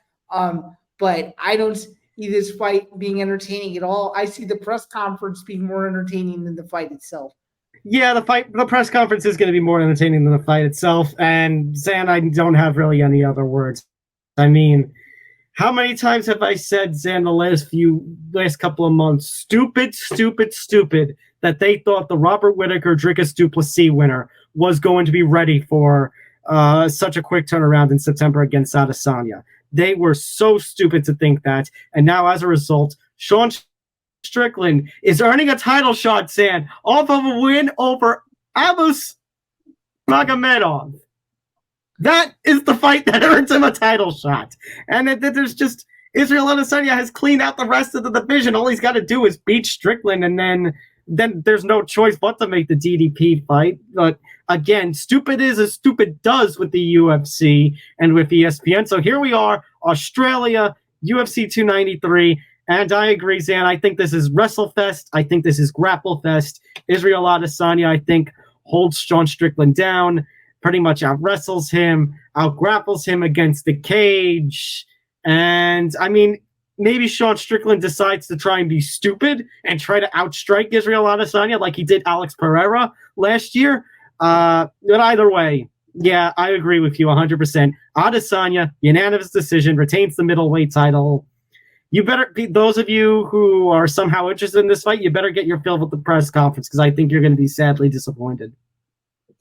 But I don't see this fight being entertaining at all. I see the press conference being more entertaining than the fight itself. Yeah, the press conference is going to be more entertaining than the fight itself. And Zain, I don't have really any other words. I mean, how many times have I said, Zain, the last couple of months, stupid, that they thought the Robert Whittaker Dricus du Plessis winner was going to be ready for such a quick turnaround in September against Adesanya. They were so stupid to think that. And now, as a result, Sean Strickland is earning a title shot, Zain, off of a win over Abus Magomedov. That is the fight that earns him a title shot. And there's just Israel Adesanya has cleaned out the rest of the division. All he's got to do is beat Strickland, and then there's no choice but to make the DDP fight. But again, stupid is as stupid does with the UFC and with ESPN. So here we are, Australia, UFC 293. And I agree, Zain. I think this is WrestleFest. I think this is GrappleFest. Israel Adesanya, I think, holds Sean Strickland down, pretty much out-wrestles him, out-grapples him against the cage. And, I mean, maybe Sean Strickland decides to try and be stupid and try to outstrike Israel Adesanya like he did Alex Pereira last year. But either way, yeah, I agree with you 100%. Adesanya, unanimous decision, retains the middleweight title. You better be, those of you who are somehow interested in this fight, you better get your fill with the press conference because I think you're going to be sadly disappointed.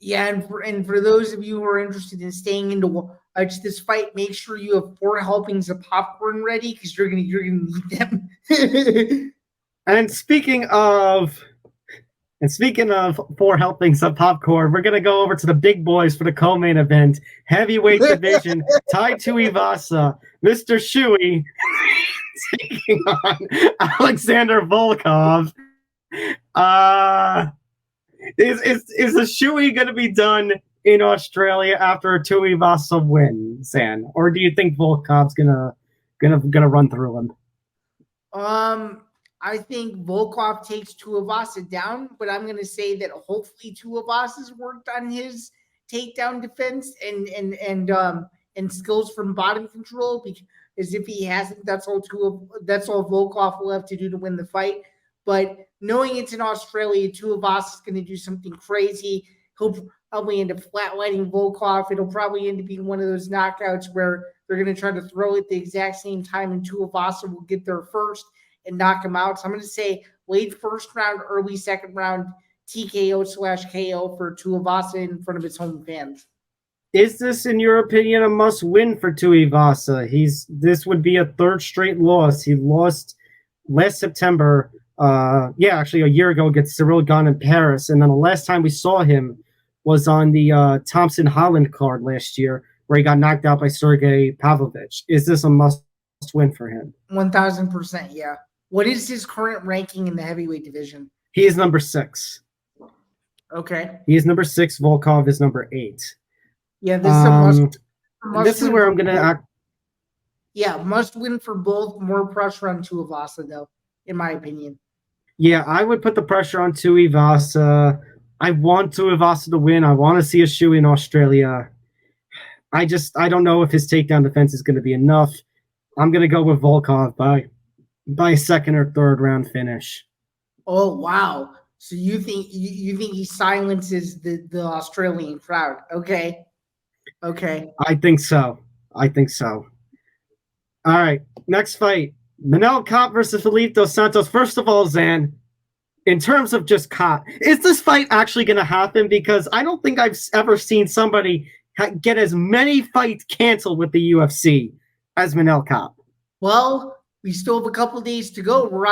Yeah, and for those of you who are interested in staying to this fight, make sure you have 4 helpings of popcorn ready because you're gonna need them. And speaking of 4 helpings of popcorn, we're gonna go over to the big boys for the co-main event, heavyweight division, Tai Tuivasa, Mr. Shuey, taking on Oleksandr Volkov. Is the Shuey gonna be done in Australia after a Tuivasa win, Zain? Or do you think Volkov's gonna run through him? I think Volkov takes Tuivasa down, but I'm gonna say that hopefully Tuivasa's worked on his takedown defense and skills from bottom control, because if he hasn't, that's all Volkov will have to do to win the fight. But knowing it's in Australia, Tuivasa's gonna do something crazy. He'll probably end up flatlining Volkov. It'll probably end up being one of those knockouts where they're going to try to throw it the exact same time, and Tuivasa will get there first and knock him out. So I'm going to say late first round, early second round, TKO/KO for Tuivasa in front of his home fans. Is this, in your opinion, a must-win for Tuivasa? This would be a 3rd straight loss. He lost last September. Actually, a year ago against Cyril Gane in Paris, and then the last time we saw him was on the Thompson Holland card last year, where he got knocked out by Sergey Pavlovich. Is this a must-win for him? 1,000%, yeah. What is his current ranking in the heavyweight division? He is number 6. Okay. He is number 6. Volkov is number 8. Yeah, this is a must. This is where I'm going to act. Yeah, must win for both. More pressure on Tuivasa, though, in my opinion. Yeah, I would put the pressure on Tuivasa. I want Tuivasa to win. I want to see a shoe in Australia. I don't know if his takedown defense is going to be enough. I'm going to go with Volkov by a 2nd or 3rd round finish. Oh, wow. So you think he silences the Australian crowd? Okay. I think so. All right, next fight. Manel Kape versus Felipe Dos Santos. First of all, Zain, in terms of just Kape, is this fight actually going to happen? Because I don't think I've ever seen somebody get as many fights canceled with the UFC as Manel Kape. Well, we still have a couple days to go. We're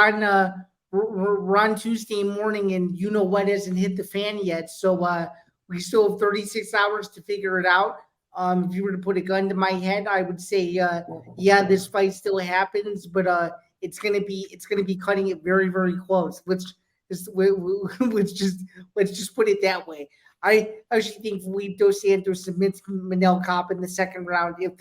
on Tuesday morning, and you know what hasn't hit the fan yet. So we still have 36 hours to figure it out. If you were to put a gun to my head, I would say, this fight still happens, but it's gonna be cutting it very, very close. Let's just put it that way. I actually think Felipe Dos Santos submits Manel Kape in the 2nd round if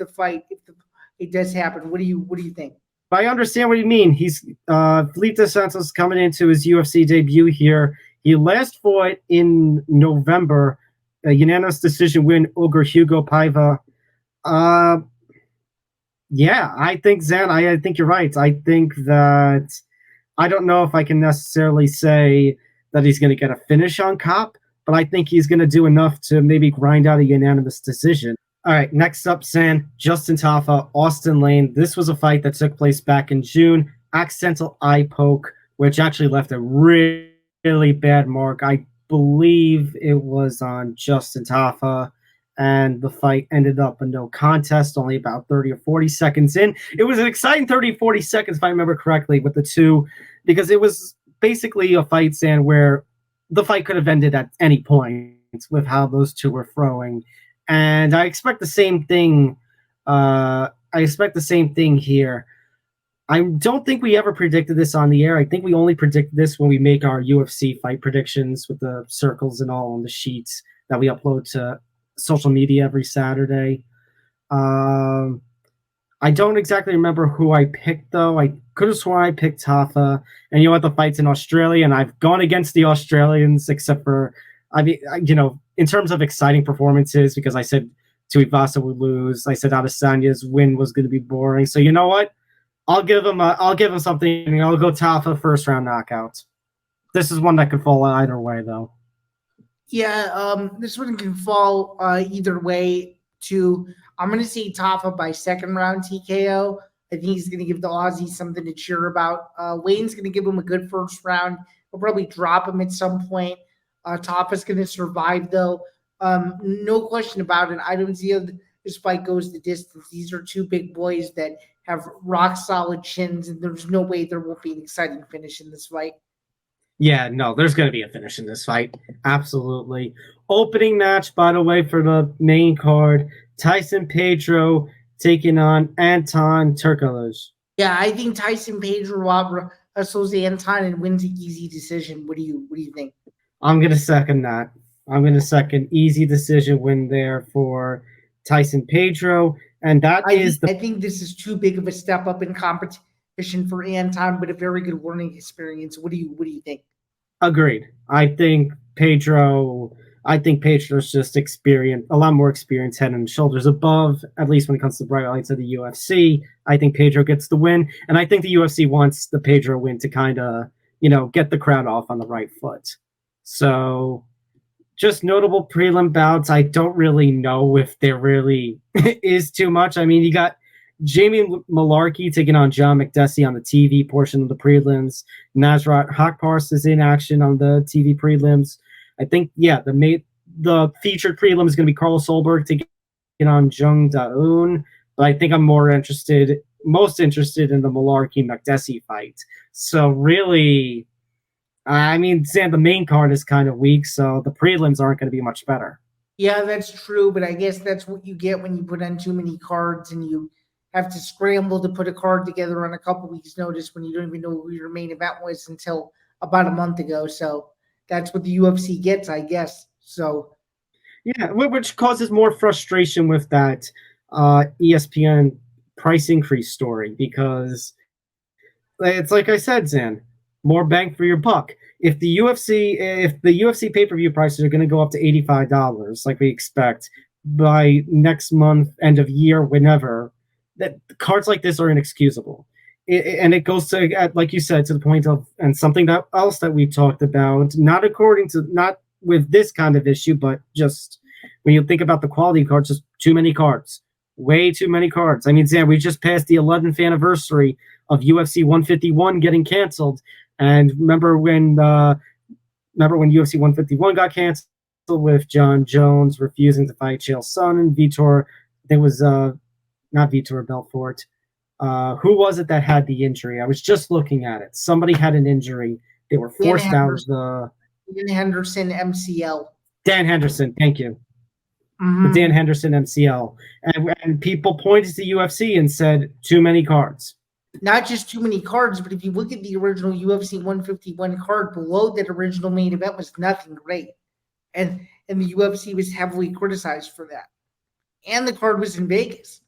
it does happen. What do you think? I understand what you mean. He's Felipe Dos Santos coming into his UFC debut here. He last fought in November. A unanimous decision win over Hugo Paiva. I think, Zain, I think you're right. I think that I don't know if I can necessarily say that he's going to get a finish on Kape, but I think he's going to do enough to maybe grind out a unanimous decision. All right, next up, Zain, Justin Tafa, Austin Lane. This was a fight that took place back in June. Accidental eye poke, which actually left a really bad mark. I believe it was on Justin Tafa, and the fight ended up a no contest, only about 30 or 40 seconds in. It was an exciting 30, 40 seconds, if I remember correctly, with the two, because it was basically a fight, Zain, where the fight could have ended at any point with how those two were throwing. And I expect the same thing. Here. I don't think we ever predicted this on the air. I think we only predict this when we make our UFC fight predictions with the circles and all on the sheets that we upload to social media every Saturday. I don't exactly remember who I picked, though. I could have sworn I picked Tafa. And you know what? The fight's in Australia, and I've gone against the Australians, except for, in terms of exciting performances, because I said Tuivasa would lose. I said Adesanya's win was going to be boring. So you know what? I'll give him something. I'll go Tafa first round knockout. This is one that could fall either way, though. Yeah, this one can fall either way. I'm going to say Tafa by 2nd round TKO. I think he's going to give the Aussies something to cheer about. Wayne's going to give him a good first round. He'll probably drop him at some point. Tafa's going to survive, though. No question about it. I don't see this fight goes the distance. These are two big boys that have rock solid chins, and there's no way there won't be an exciting finish in this fight. Yeah, no, there's going to be a finish in this fight. Absolutely. Opening match, by the way, for the main card, Tyson Pedro taking on Anton Turkalj. Yeah, I think Tyson Pedro wrestles Anton and wins an easy decision. What do you think? I'm going to second that. I'm going to second easy decision win there for Tyson Pedro. And I think this is too big of a step up in competition for Anton, but a very good learning experience. What do you think? Agreed. I think Pedro's just a lot more experience, head and shoulders above, at least when it comes to bright lights of the UFC. I think Pedro gets the win, and I think the UFC wants the Pedro win to kind of, get the crowd off on the right foot. So, just notable prelim bouts. I don't really know if there really is too much. I mean, you got Jamie Malarkey taking on John McDessie on the TV portion of the prelims. Nasrat Hakpars is in action on the TV prelims. I think, the featured prelim is going to be Carlos Solberg taking on Jung Da-un, but I think I'm most interested in the Malarkey-McDessie fight. So really, I mean, Sam, the main card is kind of weak, so the prelims aren't going to be much better. Yeah, that's true, but I guess that's what you get when you put on too many cards and you have to scramble to put a card together on a couple weeks' notice when you don't even know who your main event was until about a month ago. So that's what the UFC gets, I guess. So, yeah, which causes more frustration with that ESPN price increase story, because it's like I said, Zan, more bang for your buck. If the UFC pay-per-view prices are going to go up to $85, like we expect by next month, end of year, whenever, that cards like this are inexcusable. And it goes to, like you said, to the point of, and something else that we talked about, not with this kind of issue, but just when you think about the quality of cards, just too many cards. Way too many cards. I mean, Sam, we just passed the 11th anniversary of UFC 151 getting canceled. And remember when UFC 151 got canceled with John Jones refusing to fight Chael Sonnen and Vitor? There was not Vitor Belfort. Who was it that had the injury? I was just looking at it. Somebody had an injury. They were forced out of the... Dan Henderson, MCL. Dan Henderson, thank you. Mm-hmm. The Dan Henderson MCL. And people pointed to the UFC and said, too many cards. Not just too many cards, but if you look at the original UFC 151 card, below that original main event was nothing great. And the UFC was heavily criticized for that. And the card was in Vegas.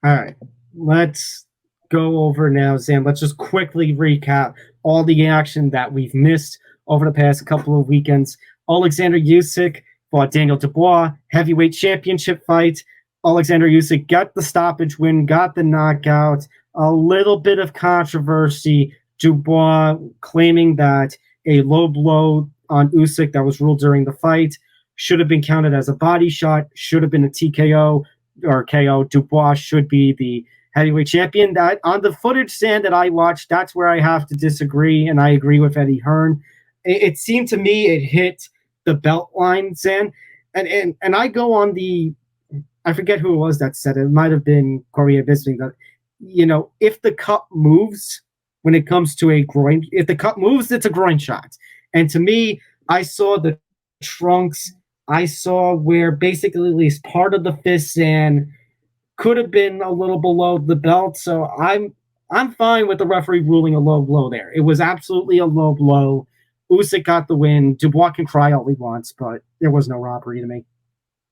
All right. Let's go over now, Sam. Let's just quickly recap all the action that we've missed over the past couple of weekends. Oleksandr Usyk fought Daniel Dubois, heavyweight championship fight. Oleksandr Usyk got the stoppage win, got the knockout. A little bit of controversy. Dubois claiming that a low blow on Usyk that was ruled during the fight should have been counted as a body shot, should have been a TKO or KO. Dubois should be the heavyweight champion. That on the footage, Sam, that I watched, that's where I have to disagree, and I agree with Eddie Hearn. It seemed to me it hit the belt line, Sam, and I go on the, I forget who it was that said it. It might have been Cormier Bisping that, if the cup moves when it comes to a groin, if the cup moves, it's a groin shot. And to me, I saw the trunks. I saw where basically at least part of the fist and could have been a little below the belt. So I'm fine with the referee ruling a low blow there. It was absolutely a low blow. Usyk got the win. Dubois can cry all he wants, but there was no robbery to me.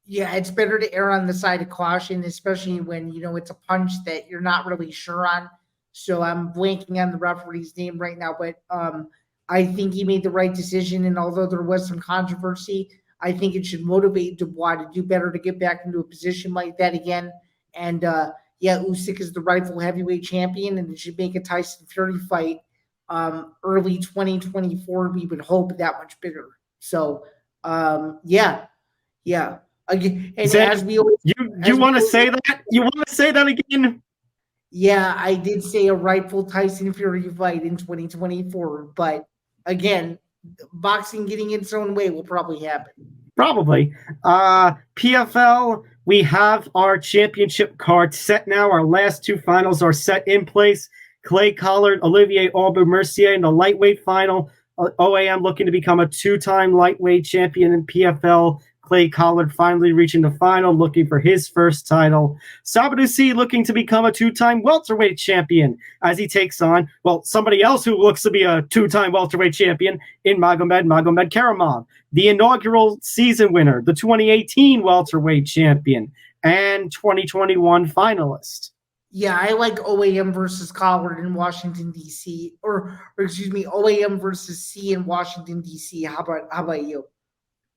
Yeah, it's better to err on the side of caution, especially when, it's a punch that you're not really sure on. So I'm blanking on the referee's name right now, but I think he made the right decision. And although there was some controversy, I think it should motivate Dubois to do better, to get back into a position like that again. And Usyk is the rightful heavyweight champion, and it should make a Tyson Fury fight early 2024. We would hope that much bigger. So, yeah. Again, and Zach, as we always, you want to say that? You want to say that again? Yeah, I did say a rightful Tyson Fury fight in 2024, but again, boxing getting its own way will probably happen. Probably. PFL we have our championship card set now. Our last two finals are set in place. Clay Collard, Olivier Aubin-Mercier in the lightweight final. OAM looking to become a two-time lightweight champion in PFL. Clay Collard finally reaching the final, looking for his first title. Sabadusi looking to become a two-time welterweight champion as he takes on, somebody else who looks to be a two-time welterweight champion in Magomed Karamov, the inaugural season winner, the 2018 welterweight champion, and 2021 finalist. Yeah, I like OAM versus Collard in Washington, D.C., or excuse me, OAM versus C in Washington, D.C. How about you?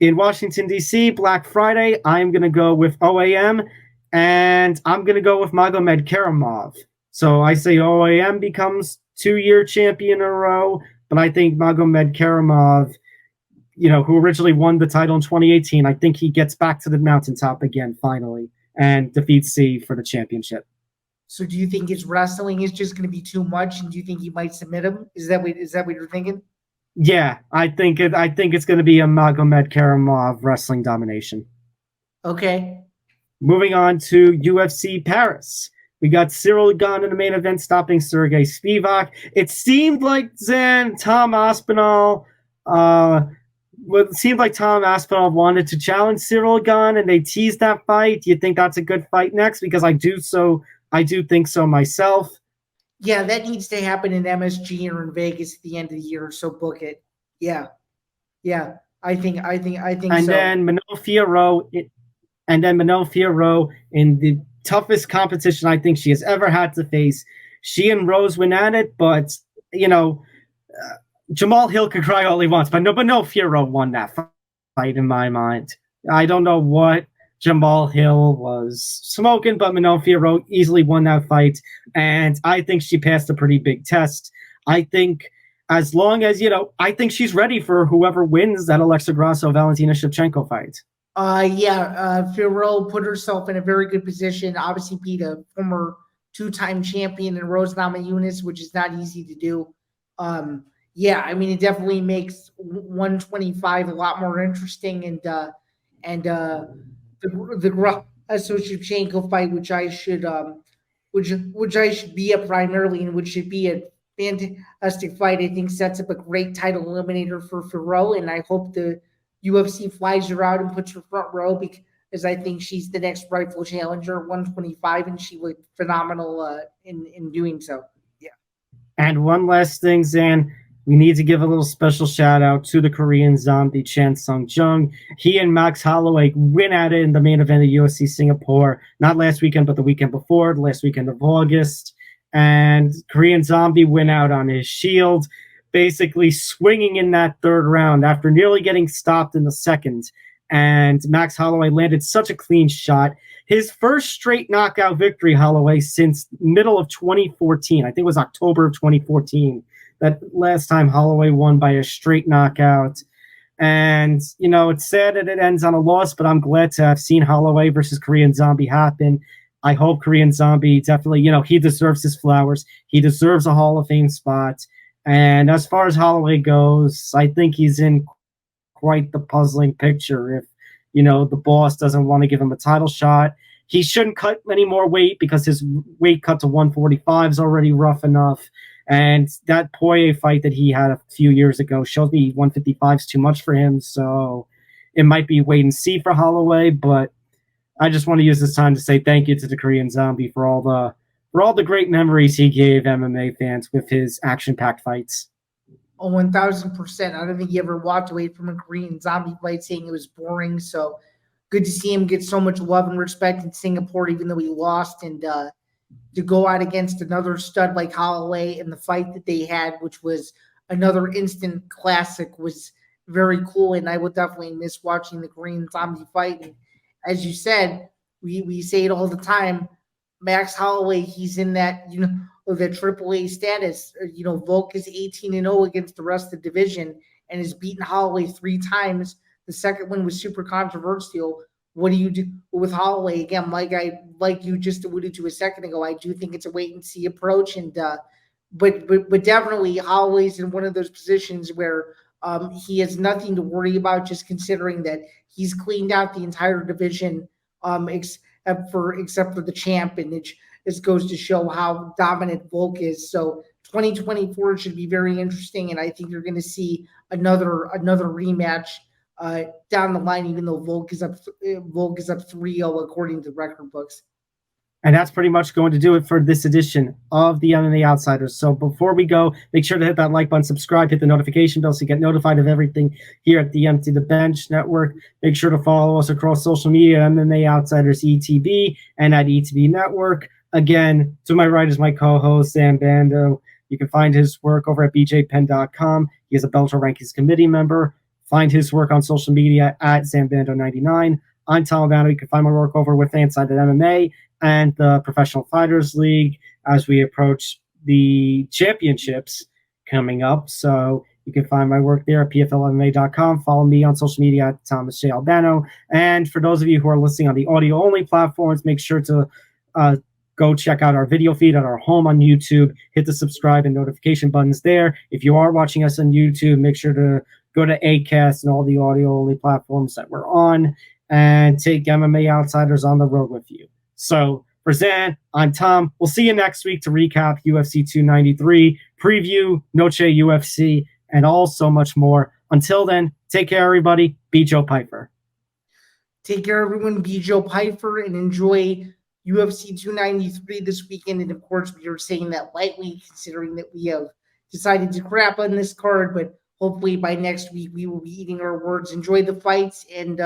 In Washington, D.C., Black Friday, I'm going to go with OAM, and I'm going to go with Magomed Karamov. So I say OAM becomes 2-year champion in a row, but I think Magomed Karamov, who originally won the title in 2018, I think he gets back to the mountaintop again finally and defeats C for the championship. So do you think his wrestling is just going to be too much, and do you think he might submit him? Is that what you're thinking? Yeah, I think it's going to be a Magomed Karamov wrestling domination. Okay. Moving on to UFC Paris. We got Cyril Gane in the main event, stopping Sergey Spivak. It seemed like Tom Aspinall wanted to challenge Cyril Gane, and they teased that fight. Do you think that's a good fight next? Because I do think so myself. Yeah, that needs to happen in MSG or in Vegas at the end of the year, so book it. Yeah. I think and so. Then Manon Fiorot in the toughest competition I think she has ever had to face. She and Rose went at it, but Jamal Hill could cry all he wants, but Manon Fiorot won that fight in my mind. I don't know what Jamal Hill was smoking, but Manon Fiorot easily won that fight, and I think she passed a pretty big test. I think as long as, I think she's ready for whoever wins that Alexa Grasso-Valentina Shevchenko fight. Fiorot put herself in a very good position, obviously beat a former two-time champion in Rose Namajunas, which is not easy to do. It definitely makes 125 a lot more interesting, and the Shevchenko fight, which I should be a primarily, and which should be a fantastic fight, I think sets up a great title eliminator for Fiorot, and I hope the UFC flies her out and puts her front row, because I think she's the next rightful challenger at 125, and she looked phenomenal in doing so. Yeah. And one last thing, Zan. We need to give a little special shout out to the Korean zombie, Sung Jung. He and Max Holloway went at it in the main event of UFC Singapore, not last weekend, but the weekend before, the last weekend of August. And Korean zombie went out on his shield, basically swinging in that third round after nearly getting stopped in the second. And Max Holloway landed such a clean shot. His first straight knockout victory, Holloway, since middle of 2014. I think it was October of 2014. That last time Holloway won by a straight knockout. And, it's sad that it ends on a loss, but I'm glad to have seen Holloway versus Korean Zombie happen. I hope Korean Zombie definitely, he deserves his flowers. He deserves a Hall of Fame spot. And as far as Holloway goes, I think he's in quite the puzzling picture. If, the boss doesn't want to give him a title shot, he shouldn't cut any more weight because his weight cut to 145 is already rough enough. And that Poirier fight that he had a few years ago shows me 155 is too much for him. So it might be wait and see for Holloway. But I just want to use this time to say thank you to the Korean Zombie for all the great memories he gave MMA fans with his action-packed fights. Oh, 1,000%. I don't think he ever walked away from a Korean Zombie fight saying it was boring. So good to see him get so much love and respect in Singapore, even though he lost, and to go out against another stud like Holloway in the fight that they had, which was another instant classic, was very cool. And I would definitely miss watching the Korean Zombie fight. And as you said, we say it all the time, Max Holloway, he's in that, the AAA status. Volk is 18-0 against the rest of the division and has beaten Holloway 3 times. The second one was super controversial. What do you do with Holloway? Again, like you just alluded to a second ago, I do think it's a wait and see approach, and but definitely Holloway's in one of those positions where he has nothing to worry about, just considering that he's cleaned out the entire division except for the champ, and it goes to show how dominant Volk is. So 2024 should be very interesting, and I think you're going to see another rematch down the line, even though Volk is up 3-0 according to record books. And that's pretty much going to do it for this edition of the MMA Outsiders. So before we go, make sure to hit that like button, subscribe, hit the notification bell so you get notified of everything here at the Empty the Bench Network. Make sure to follow us across social media, MMA Outsiders ETB and at ETB Network. Again, to my right is my co-host, Sam Bando. You can find his work over at bjpen.com. He is a Bellator Rankings Committee member. Find his work on social media at SamBando99. I'm Tom Albano. You can find my work over with Fansided MMA and the Professional Fighters League as we approach the championships coming up. So you can find my work there at pflmma.com. Follow me on social media at Thomas J. Albano. And for those of you who are listening on the audio-only platforms, make sure to go check out our video feed at our home on YouTube. Hit the subscribe and notification buttons there. If you are watching us on YouTube, make sure to go to Acast and all the audio-only platforms that we're on and take MMA Outsiders on the road with you. So for Zain, I'm Tom. We'll see you next week to recap UFC 293, preview Noche UFC, and all so much more. Until then, take care, everybody. Be Joe Pyfer. Take care, everyone. Be Joe Pyfer and enjoy UFC 293 this weekend. And of course, we are saying that lightly, considering that we have decided to crap on this card, but hopefully by next week we will be eating our words. Enjoy the fights and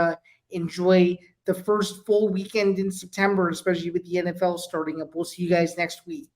enjoy the first full weekend in September, especially with the NFL starting up. We'll see you guys next week.